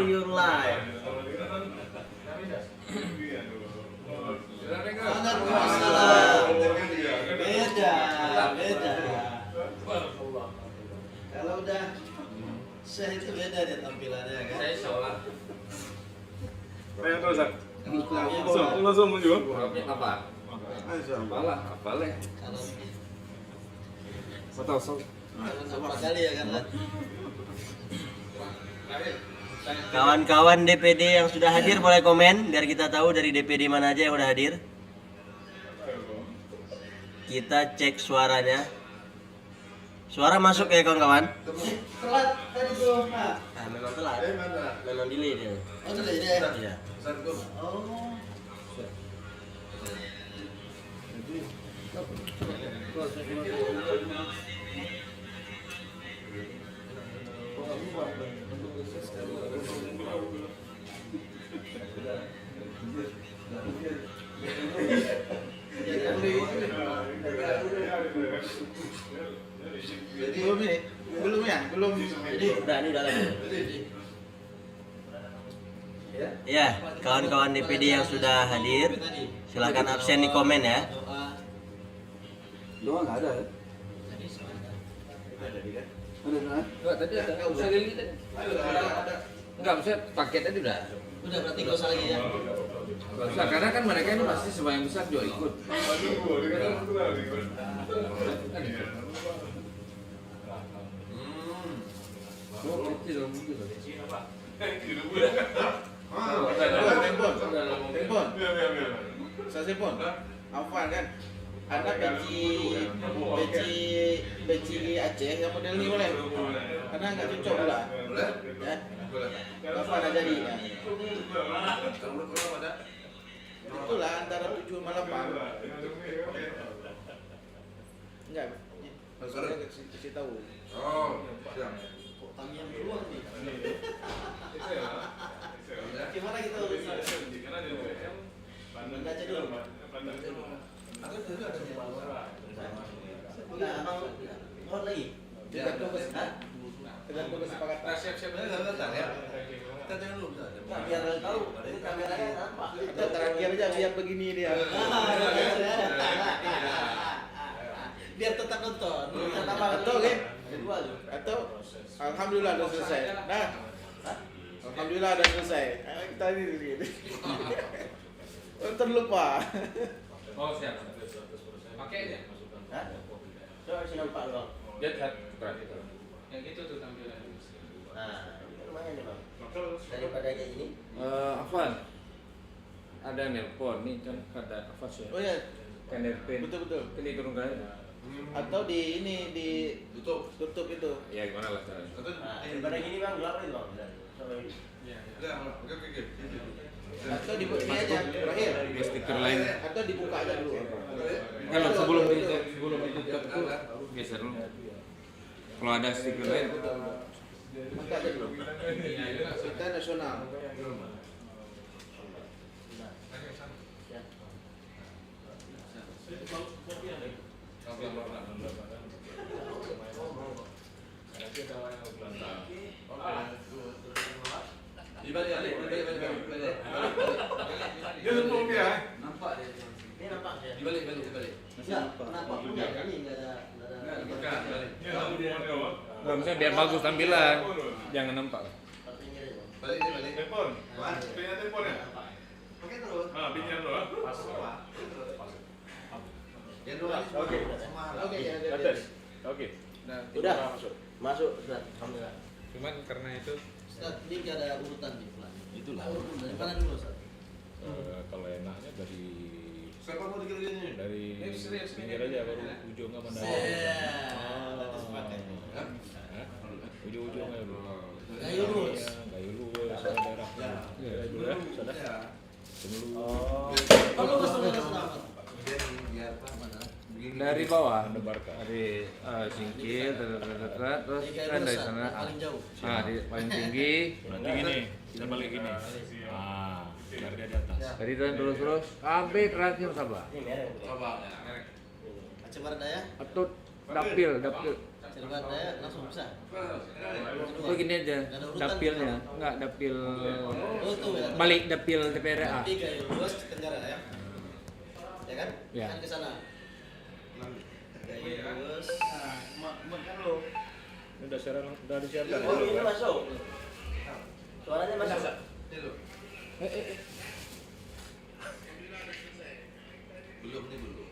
for your life. Waalaikumsalam. Beda. Kalau udah Syekh itu beda dia tampilannya kan. Saya sholat. Ayo terus, langsung juga. Apa? Apalah, apalah. Berapa kali ya kan? Kawan-kawan DPD yang sudah hadir boleh komen biar kita tahu dari DPD mana aja yang udah hadir. Kita cek suaranya. Suara masuk ya kawan-kawan? Telat tadi tuh. Ah, memang telat. Memang delay dia. Oh, delay dia. Iya. Oh. Belum ya? Ini udah lama. Ya, kawan-kawan DPD yang sudah hadir, silakan absen di komen ya. Doa nggak ada ya? Enggak, tadi ada. Usah lili tadi. Enggak, maksudnya paket tadi udah. Udah berarti gak usah lagi ya. Enggak usah, karena kan mereka ini pasti semuanya besar juga ikut. Oh, kecil dong mungkin. Telepon. Saya telepon. Afwan kan? Ada peci Aceh yang model ini boleh? Karena nggak cocok pula. Ya. Afwan ada jadi. Ya. Itulah antara 7 sama 8. Enggak. Maksudnya kasih tahu. Oh, siap. Kami yang keluar nih. Gimana kita baca dulu. Nah, mau lagi? Tergantung kesepakatan. Siap-siap aja ya. Kita jangan dulu. Nah, biar tahu ini kameranya nampak. Atau terakhir aja biar begini dia. Biar tetap nonton. Atau alhamdulillah udah selesai. Nah. Alhamdulillah udah selesai. Kita ini. Terlupa. Oh, siap. Pakai aja. Hah? Coba sini nampak dong. Lihat berarti itu. Yang itu tuh tampilan. Nah, ini lumayan nih bang. Daripada kayak gini. Afwan. Ada nelpon nih kan ada Afwan ya. Oh ya, Kan nelpon. betul. Ini turun kan? Atau di ini di tutup itu. Ya gimana lah caranya? Nah, daripada gini bang, gelap nih bang. Coba ini. Atau dibuka ini aja terakhir. Di stiker lain. Atau dibuka aja dulu. Kalau sebelum ditutup tuh geser dulu. Kalau ada stiker lain. Buka aja dulu. Kita nasional. Dibalik. Dia tutup ya. Nampak dia. Ini nampak ya? Dibalik. Enggak, kenapa enggak? Ini enggak ada. Enggak, misalnya biar bagus tampilan. Jangan nampak. Balik. Telepon. Punya telepon ya? Pakai terus. Ah, pinjam dulu. Oke, ya. Oke. Udah. Masuk, Ustaz. Alhamdulillah. Cuman karena itu Ustaz, ini enggak ada urutan nih, pelan. Itulah. Dari mana dulu, Ustaz? Kalau enaknya dari siapa mau dikira dari serius, pinggir aja baru ujungnya mana. Ujung-ujungnya dulu. Gayo lurus. Gayo lurus daerah. Ya, dulu ya. Sudah. Kalau masalah selamat. dari bawah Mendebarkan. dari singkil terus Ini kayak kan dari lurus, sana paling jauh. di paling tinggi Berarti gini, kita balik gini. Ah, biar dia di atas. dari terus sampai terakhir sabar Ini merek. coba Aceh Barat Daya. atut Dapil. Coba saya langsung bisa. Oh gini aja, dapilnya, enggak dapil Oh tuh ya. balik dapil DPRA. Tiga ya, luas Tenggara ya. Ya kan? Ya. Kan ke sana. Terus Makan lo. Udah disiapkan. oh ini masuk. Suaranya masuk. Belum nih belum.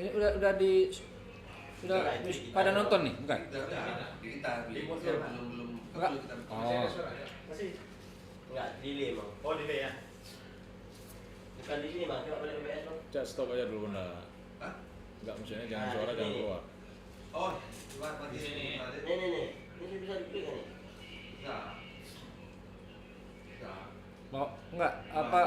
Ini udah pada nonton nih, bukan? Kita belum Enggak. Oh. Masih. Enggak, delay emang. Oh, delay ya. Bukan di sini, Bang. Coba balik ke PS, Bang. Cak stop aja dulu bunda. Hah? Enggak maksudnya jangan suara jangan keluar. Oh, keluar mati sini. Nih. Ini bisa diklik kan nih? Bisa. Bisa. Mau enggak apa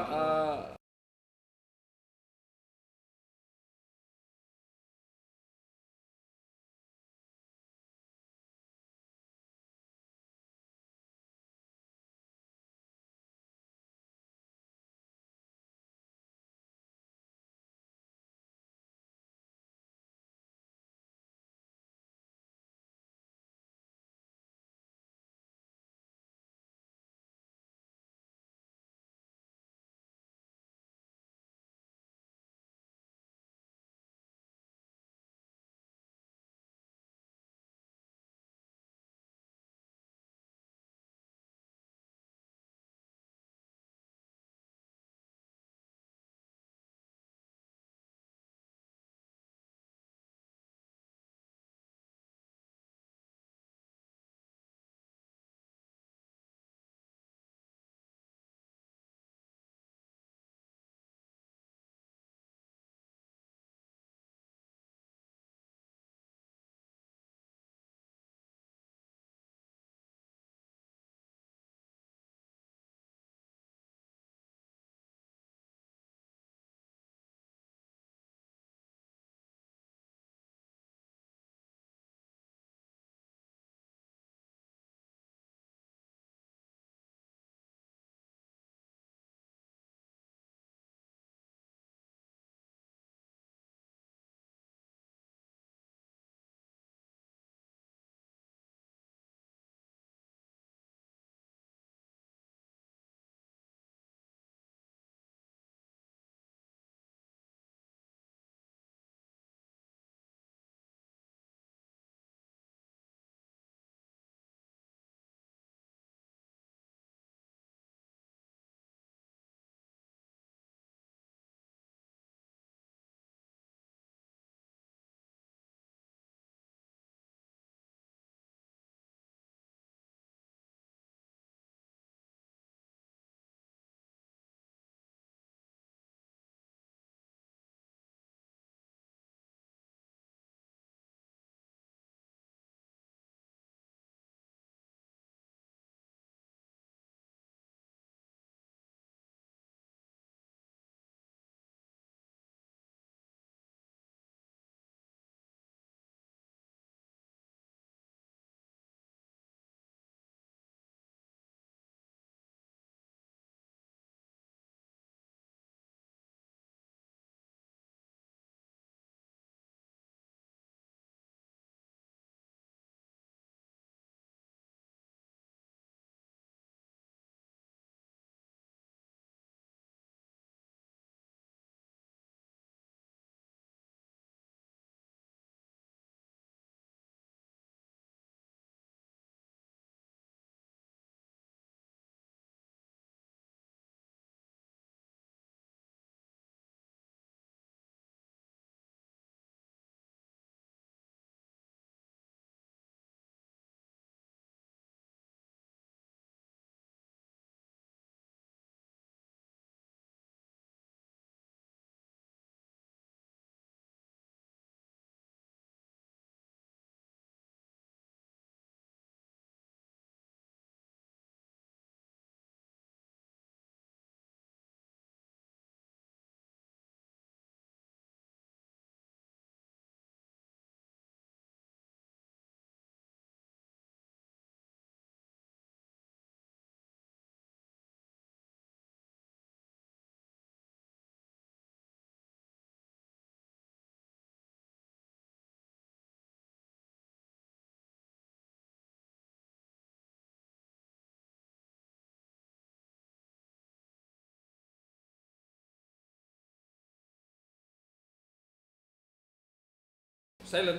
Silent.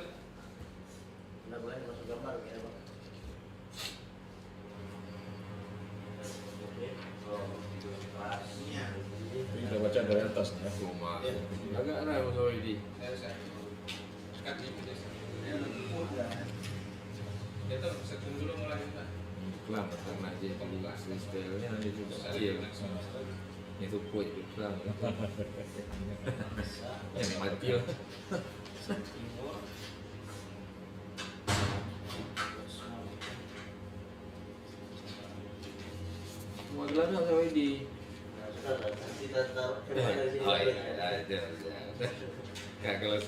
Nggak boleh masuk gambar ya bang. Oke. Oh, pas. Kita baca dari atas ya. Cuma agak aneh Mas Widi. Iklan karena aja di stylenya nanti juga kecil. Itu poin iklan. Yang mati lah. Mau gelar Mas Widi. Kita taruh dari sini. Oh iya, ada. Kagak kelas.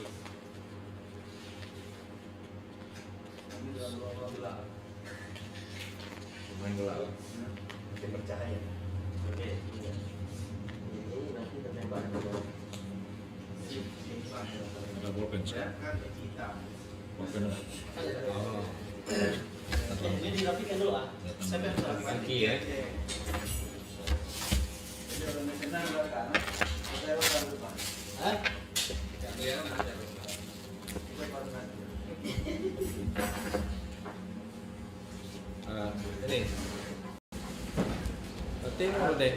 Main gelap. Masih bercahaya. Oke. Ini nanti tertembak. Ada bolpen sih. Bolpen. Oh. Ini dirapikan dulu ah. Siapa yang merapikan? Aki ya. Hah? Ini. Berarti mau deh.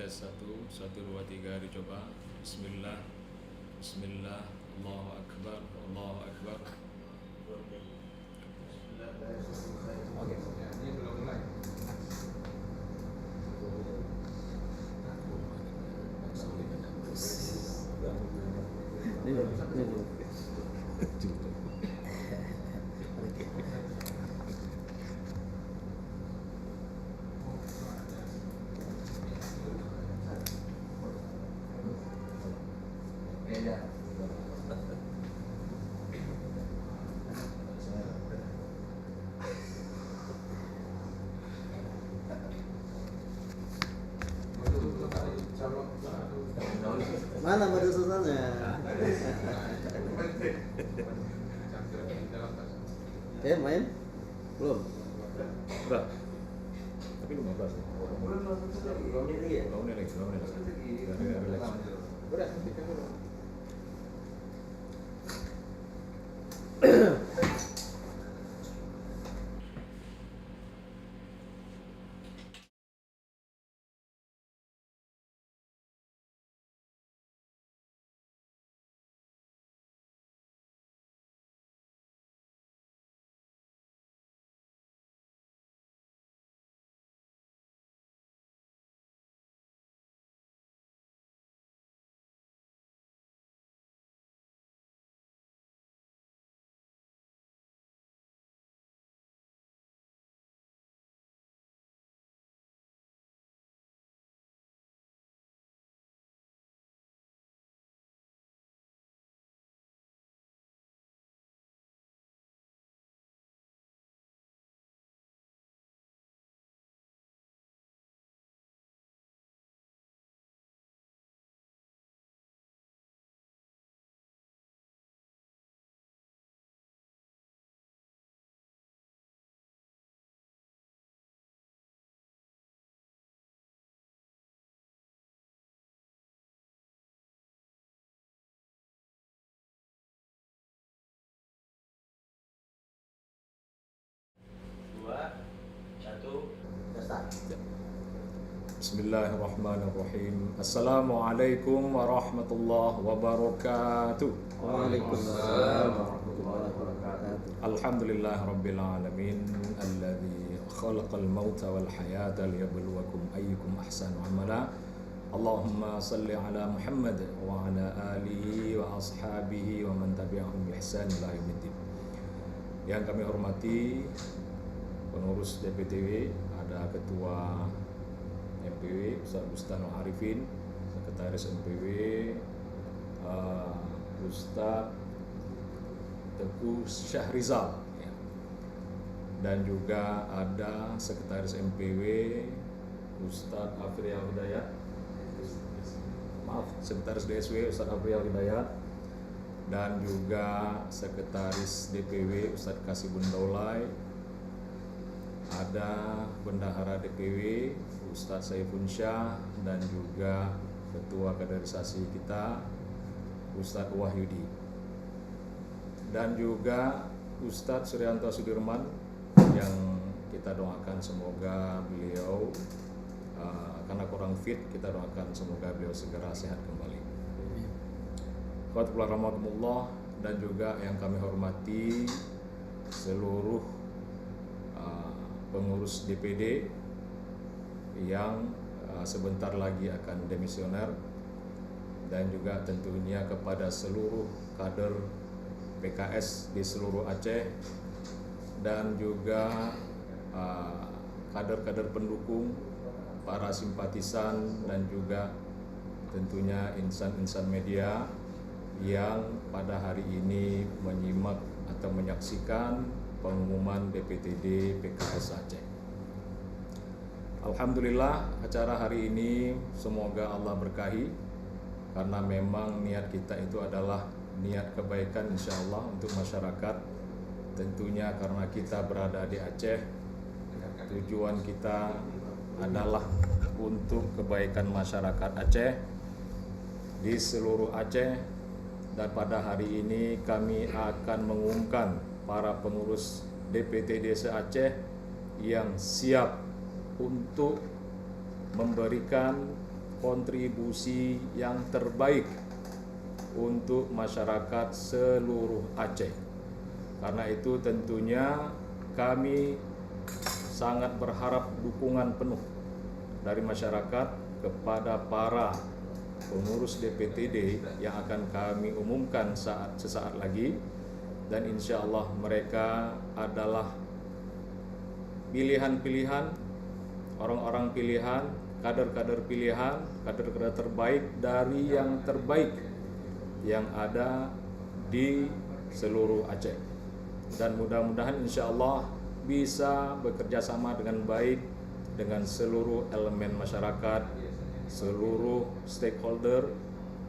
tes 1 2 3 dicoba. Bismillah. Bismillah. Allahu Akbar. Allahu Akbar. Oke, ini belum mulai. Mana pada susannya? Main? Belum? Udah. Tapi 15 nih. Belum ini ya? Belum nih, belum nih. Relax. Udah, tiga dulu. Bismillahirrahmanirrahim. Assalamualaikum warahmatullahi wabarakatuh. Waalaikumsalam warahmatullahi wabarakatuh. Alhamdulillah rabbil alamin alladzi khalaqal mauta wal hayata liyabluwakum ayyukum ahsanu amala. Allahumma salli ala Muhammad wa ala alihi wa ashabihi wa man tabi'ahum bi ihsan ila yaumiddin. Yang kami hormati pengurus DPTW, ada Ketua MPW Ustaz Bustano Arifin, Sekretaris MPW Ustaz Teguh Syahrizal ya. Dan juga ada Sekretaris MPW Ustaz Afriyal Hidayat, Sekretaris DSW Ustaz Afriyal Hidayat, dan juga Sekretaris DPW Ustaz Kasibun Daulay, ada Bendahara DPW Ustadz Saifun Syah, dan juga Ketua Kaderisasi kita Ustadz Wahyudi, dan juga Ustadz Suryanto Sudirman yang kita doakan semoga beliau karena kurang fit, kita doakan semoga beliau segera sehat kembali. Qatullah, dan juga yang kami hormati seluruh pengurus DPD yang sebentar lagi akan demisioner, dan juga tentunya kepada seluruh kader PKS di seluruh Aceh, dan juga kader-kader pendukung, para simpatisan, dan juga tentunya insan-insan media yang pada hari ini menyimak atau menyaksikan pengumuman DPTD PKS Aceh. Alhamdulillah, acara hari ini semoga Allah berkahi, karena memang niat kita itu adalah niat kebaikan insya Allah untuk masyarakat. Tentunya karena kita berada di Aceh, tujuan kita adalah untuk kebaikan masyarakat Aceh di seluruh Aceh. Dan pada hari ini kami akan mengumumkan para pengurus DPTD se-Aceh yang siap untuk memberikan kontribusi yang terbaik untuk masyarakat seluruh Aceh. Karena itu tentunya kami sangat berharap dukungan penuh dari masyarakat kepada para pengurus DPTD yang akan kami umumkan sesaat lagi, dan insya Allah mereka adalah pilihan-pilihan, orang-orang pilihan, kader-kader pilihan, kader-kader terbaik dari yang terbaik yang ada di seluruh Aceh. Dan mudah-mudahan insya Allah bisa bekerja sama dengan baik dengan seluruh elemen masyarakat, seluruh stakeholder,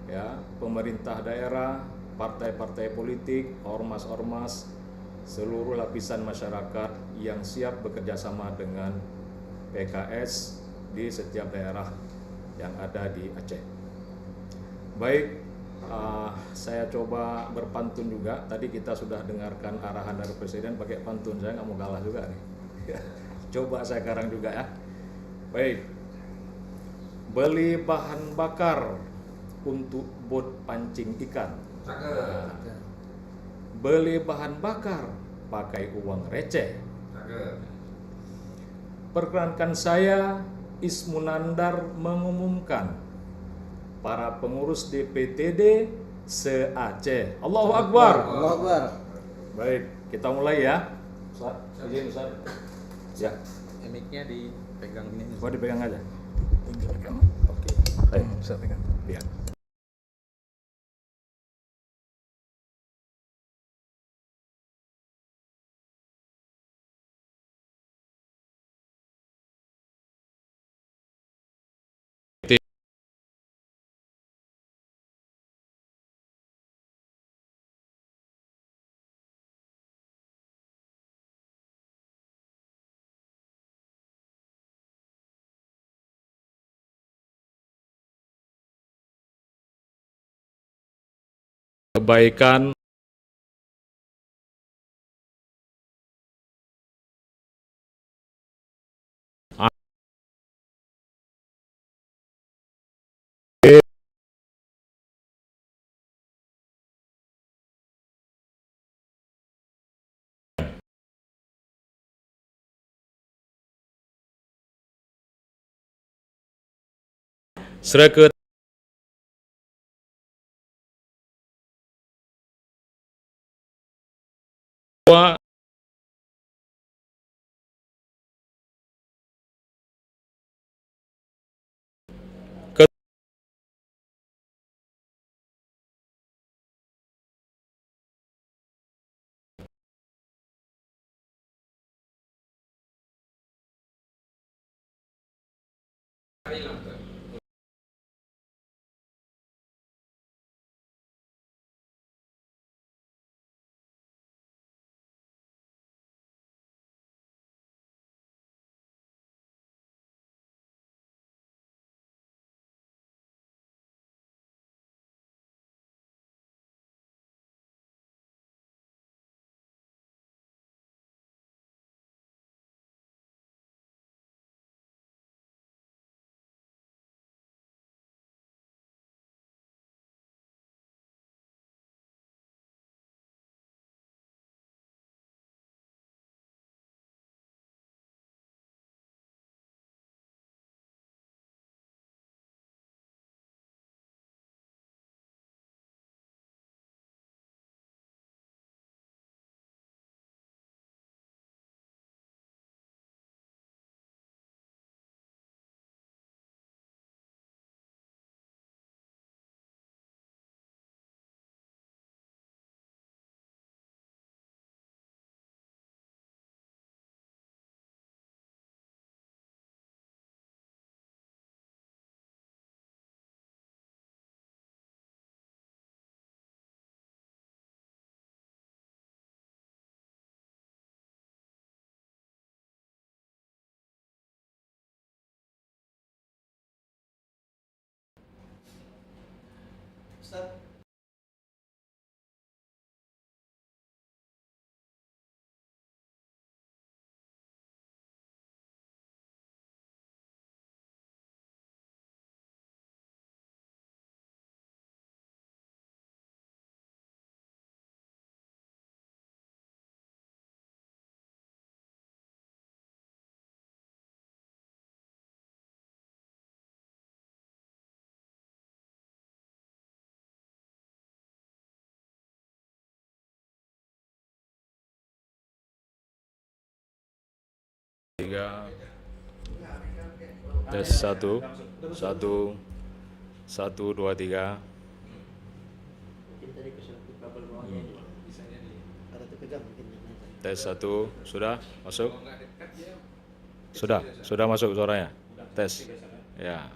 ya, pemerintah daerah, partai-partai politik, ormas-ormas, seluruh lapisan masyarakat yang siap bekerja sama dengan PKS di setiap daerah yang ada di Aceh. Baik, saya coba berpantun juga. Tadi kita sudah dengarkan arahan dari Presiden pakai pantun, saya nggak mau kalah juga nih. Coba saya sekarang juga ya. Baik, beli bahan bakar untuk bot pancing ikan. Beli bahan bakar pakai uang receh. Perkenankan saya Ismunandar mengumumkan para pengurus DPTD se-Aceh. Allahu Akbar. Allahu Akbar. Baik, kita mulai ya. Ustaz, izin Ustaz. Ya. Mic-nya dipegang ini. Gua dipegang aja. Oke. Baik, bisa pegang. Lihat. Kebaikan Sreket Ustaz, 3 tes 1 1 1 2 3 tes 1 sudah masuk sudah masuk suaranya tes ya.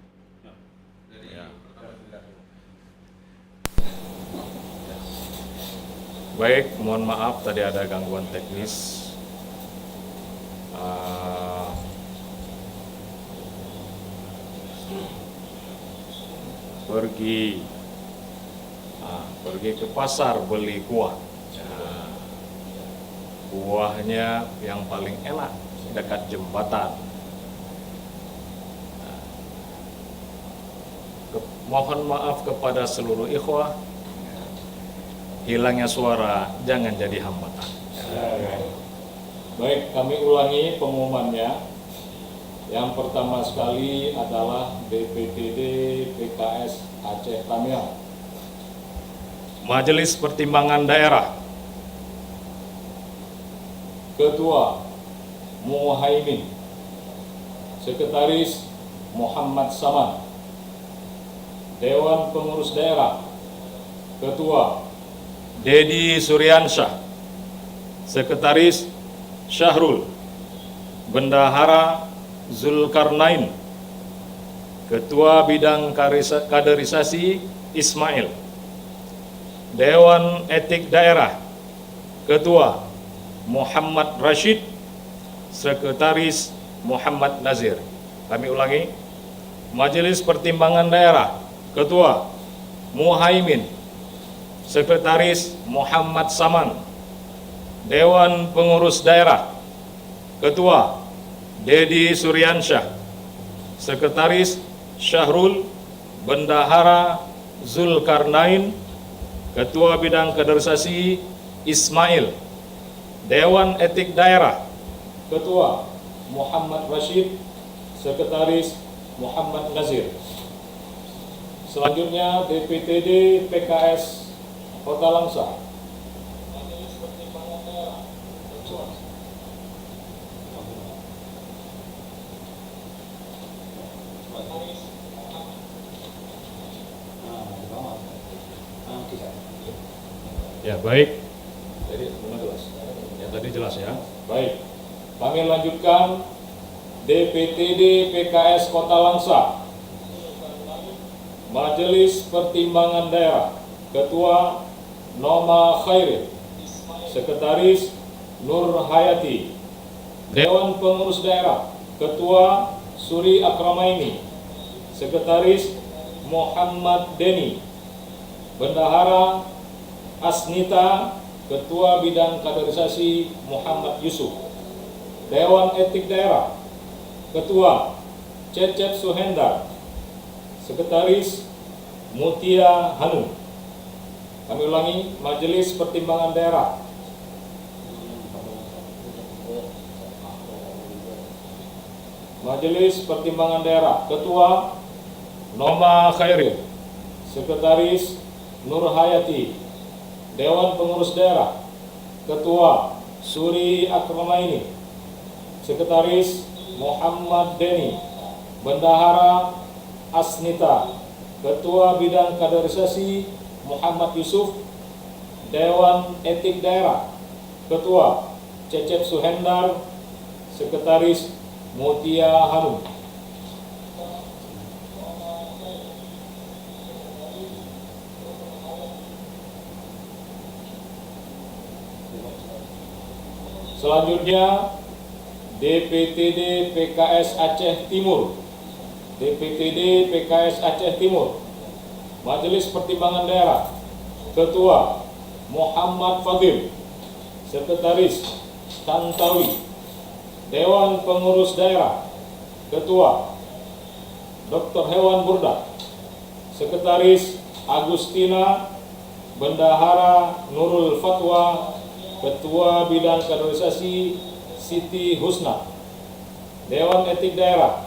Baik, mohon maaf tadi ada gangguan teknis. Pergi ke pasar beli kuah. Kuahnya yang paling enak dekat jembatan. Mohon maaf kepada seluruh ikhwah, hilangnya suara jangan jadi hambatan. Baik, kami ulangi pengumumannya. Yang pertama sekali adalah DPTD PKS Aceh Tamiang, Majelis Pertimbangan Daerah, Ketua Muhaimin, Sekretaris Muhammad Saman, Dewan Pengurus Daerah, Ketua Dedi Suryansyah, Sekretaris Syahrul, Bendahara Zulkarnain, Ketua Bidang Kaderisasi Ismail, Dewan Etik Daerah, Ketua Muhammad Rashid, Sekretaris Muhammad Nazir. Kami ulangi, Majelis Pertimbangan Daerah, Ketua Muhaimin, Sekretaris Muhammad Saman, Dewan Pengurus Daerah, Ketua Dedi Suryansyah, Sekretaris Syahrul, Bendahara Zulkarnain, Ketua Bidang Kaderisasi Ismail, Dewan Etik Daerah, Ketua Muhammad Rashid, Sekretaris Muhammad Nazir. Selanjutnya DPTD PKS Kota Langsa, Majelis Pertimbangan Daerah, Ketua ya. Baik, jadi jelas ya, tadi jelas ya. Baik, kami lanjutkan DPTD PKS Kota Langsa, Majelis Pertimbangan Daerah, Ketua Noma Khairil, Sekretaris Nur Hayati, Dewan Pengurus Daerah, Ketua Suri Akramaini, Sekretaris Muhammad Deni, Bendahara Asnita, Ketua Bidang Kaderisasi Muhammad Yusuf, Dewan Etik Daerah, Ketua Cecep Suhendar, Sekretaris Mutia Hanum. Kami ulangi, Majelis Pertimbangan Daerah, Majelis Pertimbangan Daerah, Ketua Noma Khairil, Sekretaris Nur Hayati, Dewan Pengurus Daerah, Ketua Suri Akramaini, Sekretaris Muhammad Deni, Bendahara Asnita, Ketua Bidang Kaderisasi Muhammad Yusuf, Dewan Etik Daerah, Ketua Cecep Suhendar, Sekretaris Mutia Hanum. Selanjutnya DPTD PKS Aceh Timur, DPTD PKS Aceh Timur, Majelis Pertimbangan Daerah, Ketua Muhammad Fadil, Sekretaris Tantawi, Dewan Pengurus Daerah, Ketua Dr. Hewan Burda, Sekretaris Agustina, Bendahara Nurul Fatwa, Ketua Bidang Kaderisasi Siti Husna, Dewan Etik Daerah,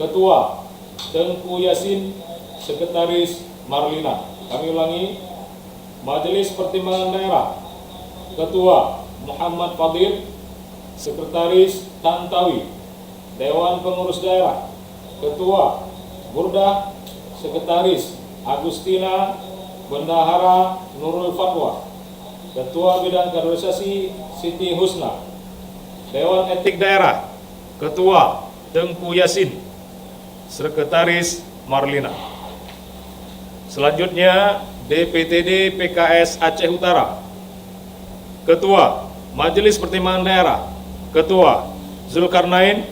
Ketua Tengku Yasin, Sekretaris Marlina. Kami ulangi, Majelis Pertimbangan Daerah, Ketua Muhammad Fadil, Sekretaris Tantawi, Dewan Pengurus Daerah, Ketua Burdah, Sekretaris Agustina, Bendahara Nurul Fatwa, Ketua Bidang Kaderisasi Siti Husna. Dewan Etik Daerah, Ketua Tengku Yasin, Sekretaris Marlina. Selanjutnya DPTD PKS Aceh Utara, Ketua Majelis Pertimbangan Daerah, Ketua Zulkarnain,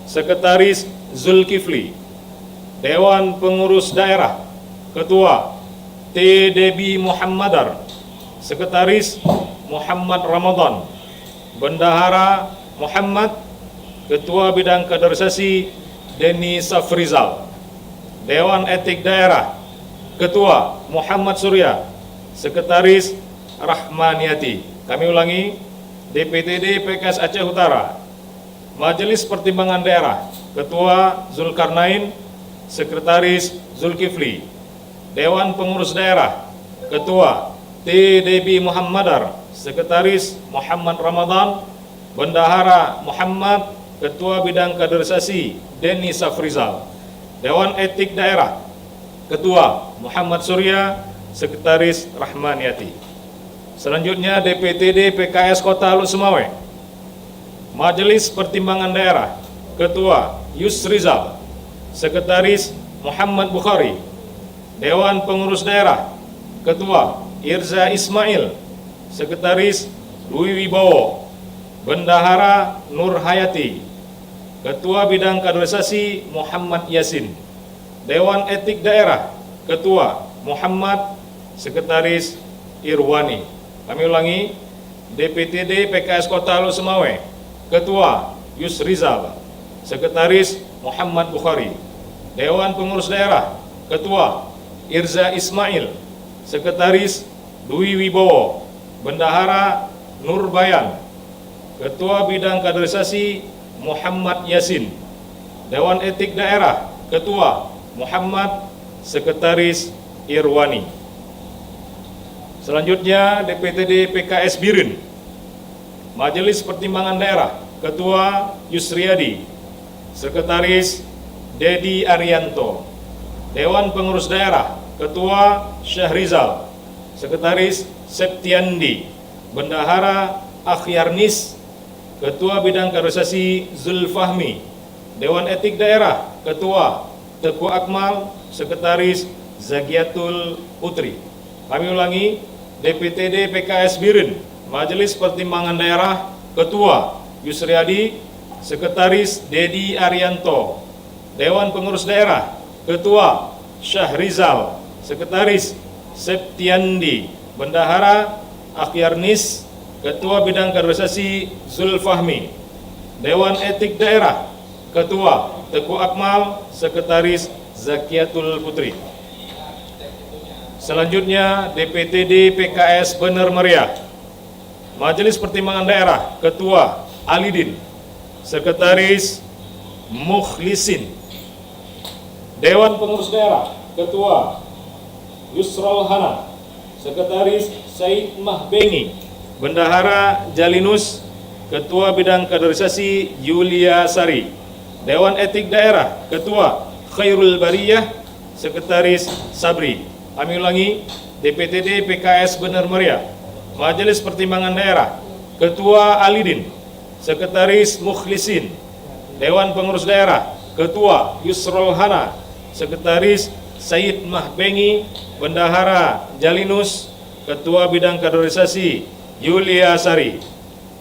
Sekretaris Zulkifli. Dewan Pengurus Daerah, Ketua T. Debi Muhammadar, Sekretaris Muhammad Ramadan. Bendahara Muhammad, Ketua Bidang Kaderisasi Deni Safrizal. Dewan Etik Daerah, Ketua Muhammad Surya, Sekretaris Rahmaniati. Kami ulangi, DPTD PKS Aceh Utara, Majelis Pertimbangan Daerah, Ketua Zulkarnain, Sekretaris Zulkifli. Dewan Pengurus Daerah, Ketua T. Debi Muhammadar, Sekretaris Muhammad Ramadan. Bendahara Muhammad, Ketua Bidang Kaderisasi Deni Safrizal. Dewan Etik Daerah, Ketua Muhammad Surya, Sekretaris Rahmaniati. Selanjutnya DPTD PKS Kota Hulu Semawe, Majelis Pertimbangan Daerah, Ketua Yusrizal, Sekretaris Muhammad Bukhari. Dewan Pengurus Daerah, Ketua Irza Ismail, Sekretaris Dwi Wibowo. Bendahara Nur Hayati, Ketua Bidang Kaderisasi Muhammad Yasin. Dewan Etik Daerah, Ketua Muhammad, Sekretaris Irwani. Kami ulangi, DPTD PKS Kota Hulu Semawe, Ketua Yusrizal, Sekretaris Muhammad Bukhari. Dewan Pengurus Daerah, Ketua Irza Ismail, Sekretaris Dwi Wibowo. Bendahara Nur Bayan, Ketua Bidang Kaderisasi Muhammad Yasin. Dewan Etik Daerah, Ketua Muhammad, Sekretaris Irwani. Selanjutnya DPTD PKS Birin, Majelis Pertimbangan Daerah, Ketua Yusriadi, Sekretaris Dedi Arianto. Dewan Pengurus Daerah, Ketua Syahrizal, Sekretaris Septiandi. Bendahara Akhyarnis, Ketua Bidang Kaderisasi Zulfahmi. Dewan Etik Daerah, Ketua Teku Akmal, Sekretaris Zagiatul Putri. Kami ulangi, DPTD PKS Birin, Majelis Pertimbangan Daerah, Ketua Yusriadi, Sekretaris Dedi Arianto. Dewan Pengurus Daerah, Ketua Syahrizal, Sekretaris Septiandi. Bendahara Akhyarnis, Ketua Bidang Kaderisasi Zulfahmi. Dewan Etik Daerah, Ketua Teku Akmal, Sekretaris Zakiatul Putri. Selanjutnya DPTD PKS Bener Meriah, Majelis Pertimbangan Daerah, Ketua Alidin, Sekretaris Mukhlisin. Dewan Pengurus Daerah, Ketua Yusrol Hana, Sekretaris Said Mahbengi. Bendahara Jalinus, Ketua Bidang Kaderisasi Yulia Sari. Dewan Etik Daerah, Ketua Khairul Bariyah, Sekretaris Sabri. Kami ulangi, DPTD PKS Bener Meriah, Majelis Pertimbangan Daerah, Ketua Alidin, Sekretaris Mukhlisin. Dewan Pengurus Daerah, Ketua Yusrol Hana, Sekretaris Said Mahbengi. Bendahara Jalinus, Ketua Bidang Kaderisasi Yulia Sari.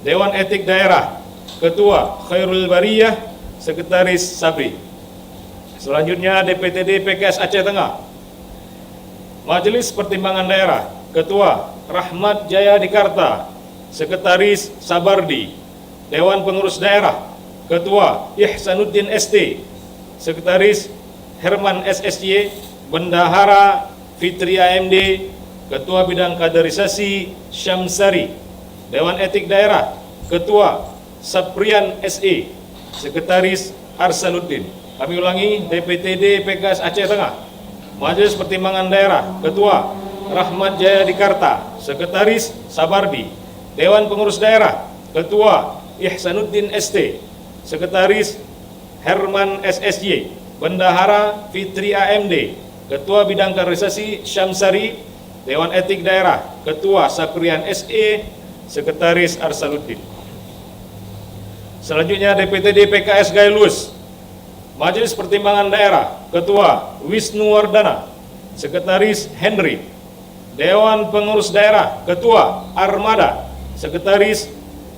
Dewan Etik Daerah, Ketua Khairul Bariyah, Sekretaris Sabri. Selanjutnya DPTD PKS Aceh Tengah, Majelis Pertimbangan Daerah, Ketua Rahmat Jaya Dikarta, Sekretaris Sabardi. Dewan Pengurus Daerah, Ketua Ihsanuddin ST, Sekretaris Herman SSY. Bendahara Fitri AMD, Ketua Bidang Kaderisasi Syamsari. Dewan Etik Daerah, Ketua Saprian SE, Sekretaris Arsaluddin. Kami ulangi, DPTD PKS Aceh Tengah, Majelis Pertimbangan Daerah, Ketua Rahmat Jaya Dikarta, Sekretaris Sabardi. Dewan Pengurus Daerah, Ketua Ihsanuddin ST, Sekretaris Herman SSY, Bendahara Fitri AMD, Ketua Bidang Kaderisasi Syamsari, Dewan Etik Daerah, Ketua Saprian SE, Sekretaris Arsaluddin. Selanjutnya DPTD PKS Gailus, Majelis Pertimbangan Daerah, Ketua Wisnu Wardana, Sekretaris Henry. Dewan Pengurus Daerah, Ketua Armada, Sekretaris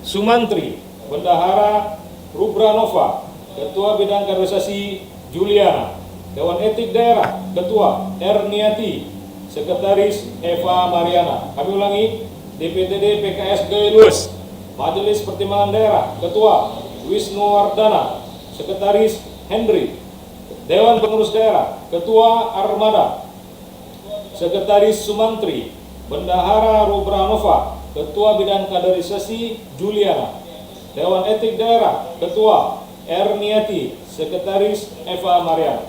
Sumantri. Bendahara Rubranova, Ketua Bidang Kaderisasi Juliana. Dewan Etik Daerah, Ketua Erniati, Sekretaris Eva Mariana. Kami ulangi, DPTD PKS Gailus, Majelis Pertimbangan Daerah, Ketua Wisnu Wardana, Sekretaris Henry. Dewan Pengurus Daerah, Ketua Armada, Sekretaris Sumantri. Bendahara Rubranova, Ketua Bidang Kaderisasi Juliana. Dewan Etik Daerah, Ketua Erniati, Sekretaris Eva Mariana.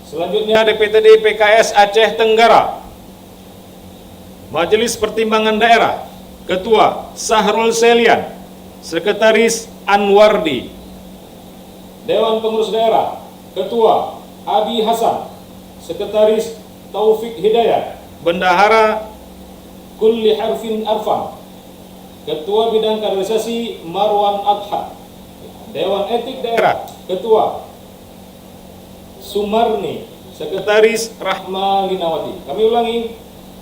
Selanjutnya DPTD PKS Aceh Tenggara, Majelis Pertimbangan Daerah, Ketua Sahrul Selian, Sekretaris Anwardi. Dewan Pengurus Daerah, Ketua Abi Hasan, Sekretaris Taufik Hidayat. Bendahara Kulli Harfin Arfan, Ketua Bidang Kaderisasi Marwan Adha. Dewan Etik Daerah, Ketua Sumarni, Sekretaris Rahma Linawati. Kami ulangi,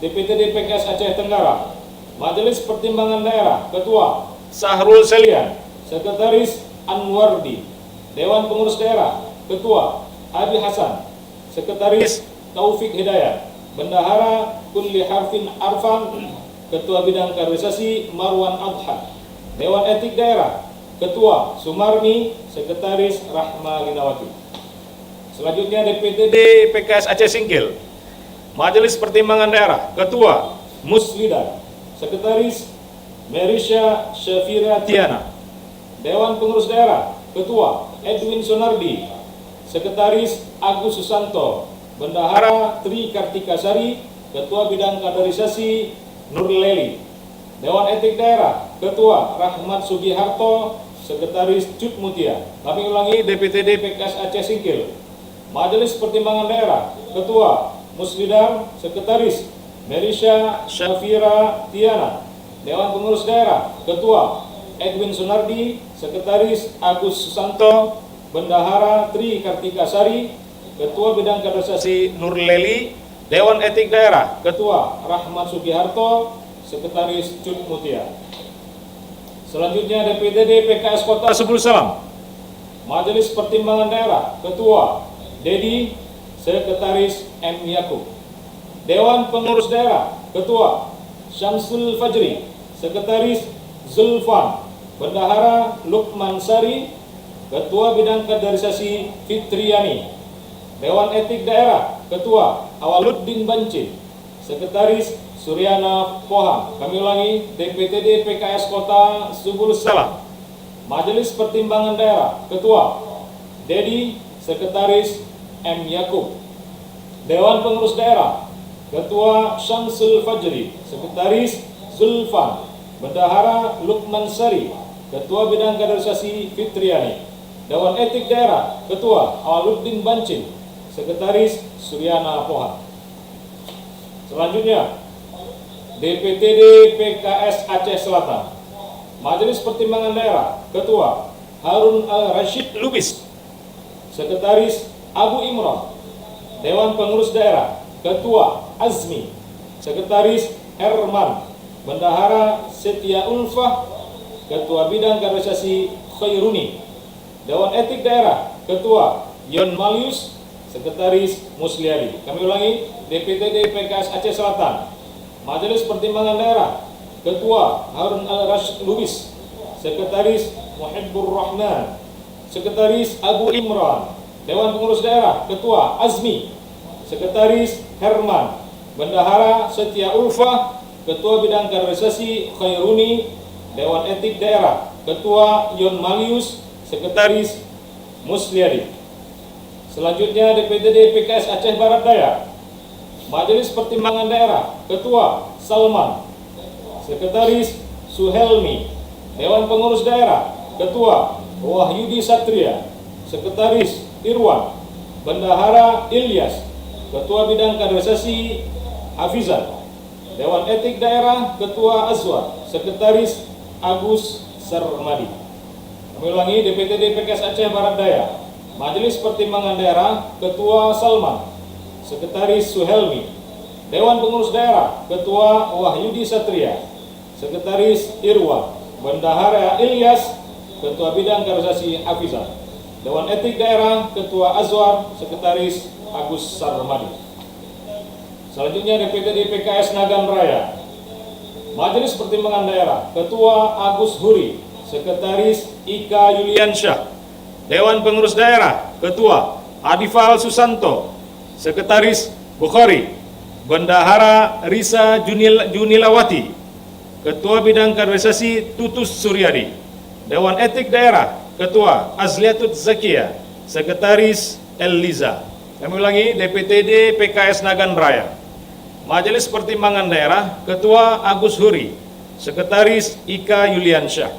DPTD PKS Aceh Tenggara, Majelis Pertimbangan Daerah, Ketua Sahrul Selian, Sekretaris Anwardi. Dewan Pengurus Daerah, Ketua Abi Hasan, Sekretaris Taufik Hidayat. Bendahara Kulli Harfin Arfan, Ketua Bidang Kaderisasi Marwan Adha. Dewan Etik Daerah, Ketua Sumarni, Sekretaris Rahma Linawati. Selanjutnya DPTD PKS Aceh Singkil, Majelis Pertimbangan Daerah, Ketua Muslida, Sekretaris Merisha Syafira Tiana. Dewan Pengurus Daerah, Ketua Edwin Sonardi, Sekretaris Agus Susanto. Bendahara Tri Kartikasari, Ketua Bidang Kaderisasi Nurleli. Dewan Etik Daerah, Ketua Rahmat Sugiharto, Sekretaris Cut Mutia. Kami ulangi, DPTD PKS Aceh Singkil, Majelis Pertimbangan Daerah, Ketua Muslidar, Sekretaris Merisha Syafira Tiana. Dewan Pengurus Daerah, Ketua Edwin Sunardi, Sekretaris Agus Susanto. Bendahara Tri Kartikasari, Ketua Bidang Kaderisasi Nurleli. Dewan Etik Daerah, Ketua Rahmat Sugiharto, Sekretaris Cut Mutia. Selanjutnya DPTD PKS Kota Sebul Salam, Majelis Pertimbangan Daerah, Ketua Dedi, Sekretaris M. Yakub. Dewan Pengurus Daerah, Ketua Syamsul Fajri, Sekretaris Zulfan. Bendahara Lukman Sari, Ketua Bidang Kaderisasi Fitriani. Dewan Etik Daerah, Ketua Awaluddin Bancin, Sekretaris Suryana Poham. Kami ulangi, DPTD PKS Kota Subul Salam, Majelis Pertimbangan Daerah, Ketua Dedi, Sekretaris M. Yakub. Dewan Pengurus Daerah, Ketua Syamsul Fajri, Sekretaris Zulfan. Bendahara Lukman Sari, Ketua Bidang Kaderisasi Fitriani. Dewan Etik Daerah, Ketua Awaluddin Bancin, Sekretaris Suryana Poham. Selanjutnya DPTD PKS Aceh Selatan, Majelis Pertimbangan Daerah, Ketua Harun Al-Rashid Lubis, Sekretaris Abu Imran. Dewan Pengurus Daerah, Ketua Azmi, Sekretaris Herman. Bendahara Setia Ulfah, Ketua Bidang Kaderisasi Khairuni. Dewan Etik Daerah, Ketua Yon Malius, Sekretaris Musliadi. Kami ulangi, DPTD PKS Aceh Selatan, Majelis Pertimbangan Daerah, Ketua Harun Al-Rashid Lubis, Sekretaris Muhibbur Rahman, Sekretaris Abu Imran. Dewan Pengurus Daerah, Ketua Azmi, Sekretaris Herman. Bendahara Setia Ulfah, Ketua Bidang Kaderisasi Khairuni. Dewan Etik Daerah, Ketua Yon Malius, Sekretaris Musliadi. Selanjutnya DPTD PKS Aceh Barat Daya, Majelis Pertimbangan Daerah, Ketua Salman, Sekretaris Suhelmi. Dewan Pengurus Daerah, Ketua Wahyudi Satria, Sekretaris Irwan. Bendahara Ilyas, Ketua Bidang Kaderisasi Hafizan. Dewan Etik Daerah, Ketua Azwar. Sekretaris Agus Sarmadi. Kami ulangi, DPTD PKS Aceh Barat Daya. Majelis Pertimbangan Daerah, Ketua Salman. Sekretaris Suhelmi. Dewan Pengurus Daerah, Ketua Wahyudi Satria. Sekretaris Irwan. Bendahara Ilyas, Ketua Bidang Kaderisasi Hafizan. Dewan Etik Daerah, Ketua Azwar. Sekretaris Agus Sarmadi. Selanjutnya DPTD PKS Nagan Raya. Majelis Pertimbangan Daerah, Ketua Agus Huri. Sekretaris Ika Yuliansyah. Dewan Pengurus Daerah, Ketua Adifal Susanto. Sekretaris Bukhari. Bendahara Risa Junilawati. Ketua Bidang Kaderisasi Tutus Suryadi. Dewan Etik Daerah, Ketua Azliatut Zakia. Sekretaris Eliza. Kami ulangi, DPTD PKS Nagan Raya. Majelis Pertimbangan Daerah, Ketua Agus Huri. Sekretaris Ika Yuliansyah.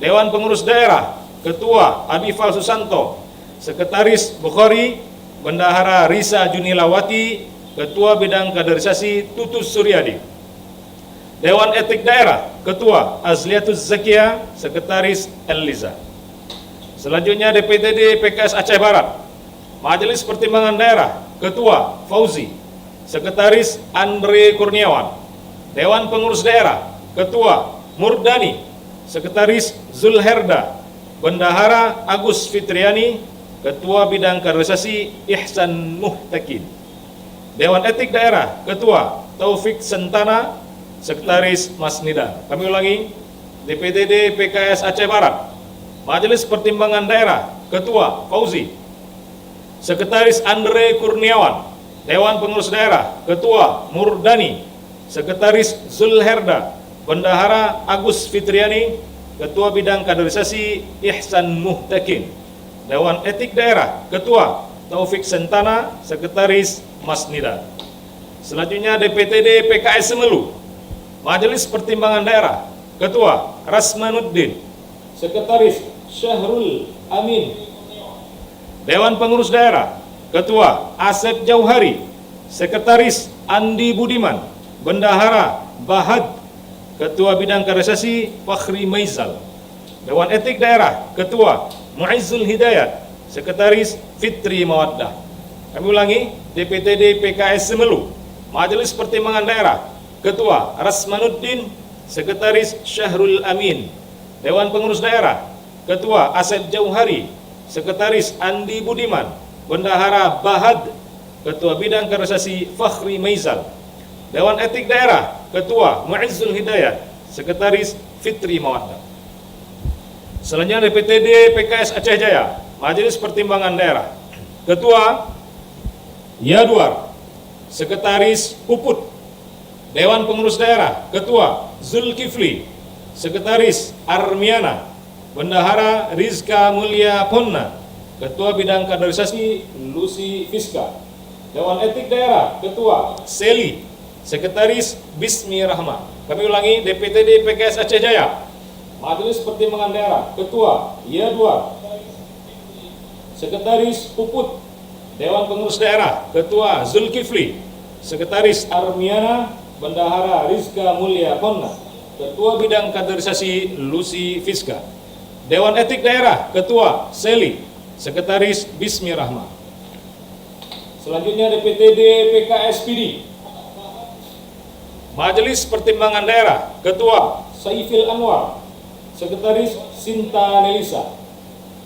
Dewan Pengurus Daerah, Ketua Adifal Susanto. Sekretaris Bukhari. Bendahara Risa Junilawati. Ketua Bidang Kaderisasi Tutus Suryadi. Dewan Etik Daerah, Ketua Azliatus Zakia. Sekretaris Eliza. Selanjutnya DPTD PKS Aceh Barat. Majelis Pertimbangan Daerah, Ketua Fauzi. Sekretaris Andre Kurniawan. Dewan Pengurus Daerah, Ketua Murdani. Sekretaris Zulherda. Bendahara Agus Fitriani. Ketua Bidang Kaderisasi Ihsan Muhtakin. Dewan Etik Daerah, Ketua Taufik Sentana. Sekretaris Mas Nida. Kami ulangi, DPTD PKS Aceh Barat. Majelis Pertimbangan Daerah, Ketua Fauzi. Sekretaris Andre Kurniawan. Dewan Pengurus Daerah, Ketua Murdani. Sekretaris Zulherda. Bendahara Agus Fitriani. Ketua Bidang Kaderisasi Ihsan Muhtakin. Dewan Etik Daerah, Ketua Taufik Sentana. Sekretaris Mas Nida. Selanjutnya DPTD PKS Semelu. Majelis Pertimbangan Daerah, Ketua Rasmanuddin. Sekretaris Syahrul Amin. Dewan Pengurus Daerah, Ketua Asep Jauhari. Sekretaris Andi Budiman. Bendahara Bahad. Ketua Bidang Kaderisasi Fakhri Maizal. Dewan Etik Daerah, Ketua Muizzul Hidayat. Sekretaris Fitri Mawaddah. Kami ulangi, DPTD PKS Semelu. Majelis Pertimbangan Daerah, Ketua Rasmanuddin. Sekretaris Syahrul Amin. Dewan Pengurus Daerah, Ketua Asep Jauhari. Sekretaris Andi Budiman. Bendahara Bahad. Ketua Bidang Kaderisasi Fakhri Maizal. Dewan Etik Daerah, Ketua Muizzul Hidayat. Sekretaris Fitri Mawaddah. Selanjutnya DPTD PKS Aceh Jaya. Majelis Pertimbangan Daerah, Ketua Yaduar. Sekretaris Puput. Dewan Pengurus Daerah, Ketua Zulkifli. Sekretaris Armiana. Bendahara Rizka Mulia Ponna. Ketua Bidang Kaderisasi Lucy Fiska. Dewan Etik Daerah, Ketua Seli. Sekretaris Bismi Rahma. Kami ulangi, DPTD PKS Aceh Jaya. Majelis Pertimbangan Daerah, Ketua Yaduar. Sekretaris Puput. Dewan Pengurus Daerah, Ketua Zulkifli. Sekretaris Armiana. Bendahara Rizka Mulia Ponna. Ketua Bidang Kaderisasi Lucy Fiska. Dewan Etik Daerah, Ketua Seli. Sekretaris Bismi Rahma. Selanjutnya DPTD PKS PD. Majelis Pertimbangan Daerah, Ketua Saifil Anwar. Sekretaris Sinta Nelisa.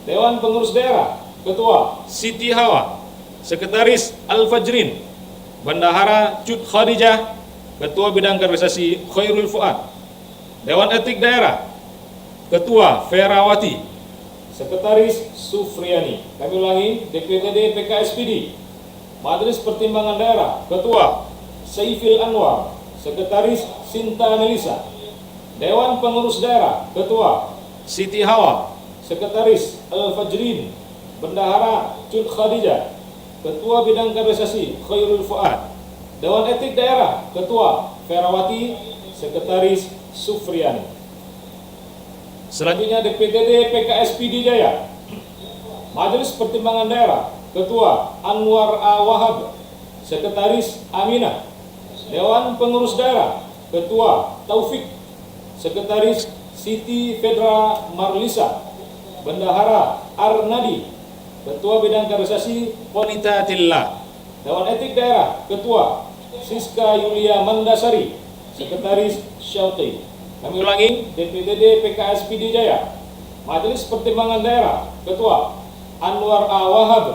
Dewan Pengurus Daerah, Ketua Siti Hawa. Sekretaris Al-Fajrin. Bendahara Cut Khadijah. Ketua Bidang Kaderisasi Khairul Fuad. Dewan Etik Daerah, Ketua Ferawati. Sekretaris Sufriani. Kami ulangi, DPTD PKS PD. Majelis Pertimbangan Daerah, Ketua Saifil Anwar. Sekretaris Sinta Nelisa. Dewan Pengurus Daerah, Ketua Siti Hawa. Sekretaris Al-Fajrin. Bendahara Cut Khadijah. Ketua Bidang Kaderisasi Khairul Fuad. Dewan Etik Daerah, Ketua Ferawati. Sekretaris Sufriani. Selanjutnya DPTD PKS PD Jaya. Majelis Pertimbangan Daerah, Ketua Anwar A. Wahab, Sekretaris Aminah. Dewan Pengurus Daerah, Ketua Taufik, Sekretaris Siti Fedra Marlisa. Bendahara Arnadi, Ketua Bidang Kaderisasi Ponitatillah. Dewan Etik Daerah, Ketua Siska Yulia Mandasari, Sekretaris Syauti. Kami ulangi, DPTD PKS PD Jaya. Majelis Pertimbangan Daerah, Ketua Anwar A. Wahab,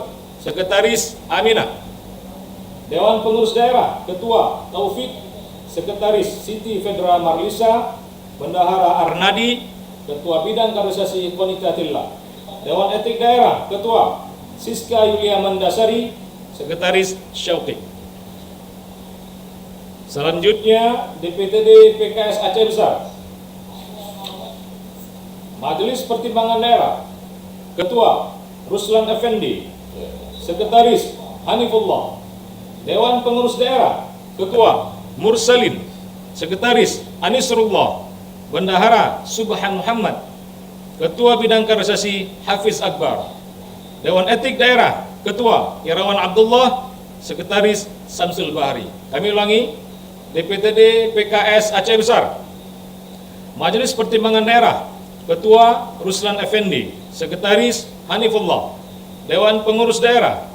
Sekretaris Aminah. Dewan Pengurus Daerah, Ketua Taufik, Sekretaris Siti Fedra Marlisa. Bendahara Arnadi, Ketua Bidang Kaderisasi Ponitatillah. Dewan Etik Daerah, Ketua Siska Yulia Mandasari, Sekretaris Syauti. Selanjutnya DPTD PKS Aceh Besar. Majelis Pertimbangan Daerah, Ketua Ruslan Effendi, Sekretaris Hanifullah. Dewan Pengurus Daerah, Ketua Mursalin, Sekretaris Anisrullah. Bendahara Subhan Muhammad, Ketua Bidang Kaderisasi Hafiz Akbar. Dewan Etik Daerah, Ketua Irawan Abdullah, Sekretaris Samsul Bahari. Kami ulangi, DPTD PKS Aceh Besar. Majelis Pertimbangan Daerah, Ketua Ruslan Effendi, Sekretaris Hanifullah. Dewan Pengurus Daerah,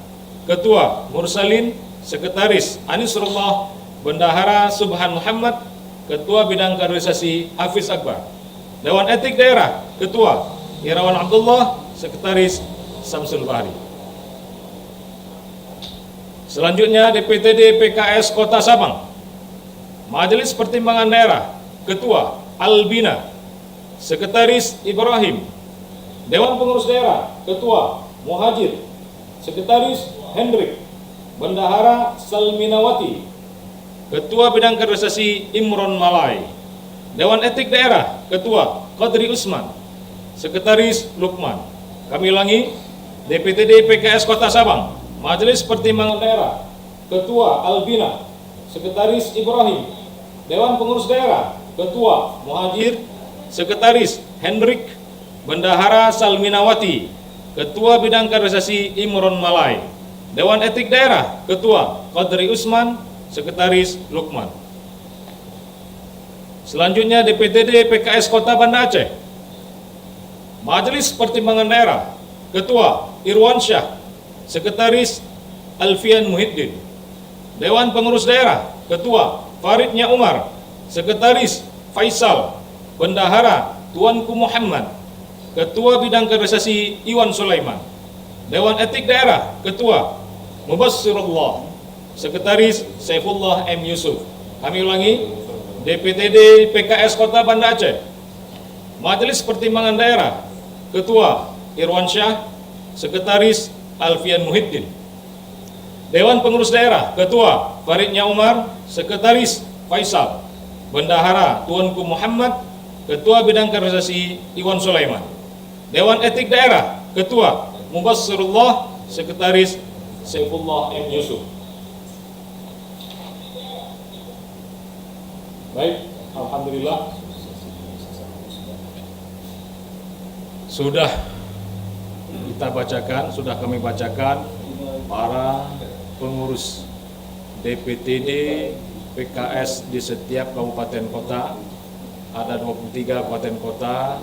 Ketua Mursalin, Sekretaris Anisrullah. Bendahara Subhan Muhammad, Ketua Bidang Kaderisasi Hafiz Akbar. Dewan Etik Daerah, Ketua Irawan Abdullah, Sekretaris Samsul Bahari. Selanjutnya DPTD PKS Kota Sabang. Majelis Pertimbangan Daerah, Ketua Albina, Sekretaris Ibrahim. Dewan Pengurus Daerah, Ketua Muhajir, Sekretaris Hendrik. Bendahara Salminawati. Ketua Bidang Kaderisasi Imron Malai. Dewan Etik Daerah, Ketua Qadri Usman, Sekretaris Lukman. Kami ulangi, DPTD PKS Kota Sabang. Majelis Pertimbangan Daerah, Ketua Albina, Sekretaris Ibrahim. Dewan Pengurus Daerah, Ketua Muhajir, Sekretaris Hendrik. Bendahara Salminawati, Ketua Bidang Kaderisasi Imron Malai. Dewan Etik Daerah, Ketua Qadri Usman, Sekretaris Lukman. Selanjutnya DPTD PKS Kota Banda Aceh. Majelis Pertimbangan Daerah, Ketua Irwan Syah, Sekretaris Alfian Muhyiddin. Dewan Pengurus Daerah, Ketua Faridnya Umar, Sekretaris Faisal. Bendahara Tuanku Muhammad, Ketua Bidang Kaderisasi Iwan Sulaiman. Dewan Etik Daerah, Ketua Mubassirullah, Sekretaris Saifullah M. Yusuf. Kami ulangi, DPTD PKS Kota Banda Aceh. Majelis Pertimbangan Daerah, Ketua Irwan Syah, Sekretaris Alfian Muhyiddin. Dewan Pengurus Daerah, Ketua Faridnya Umar, Sekretaris Faisal. Bendahara Tuanku Muhammad, Ketua Bidang Kaderisasi Iwan Sulaiman. Dewan Etik Daerah, Ketua Mubassirullah, Sekretaris Saifullah M. Yusuf. Baik, alhamdulillah sudah kita bacakan, sudah kami bacakan para pengurus DPTD PKS di setiap kabupaten kota. Ada 23 kabupaten kota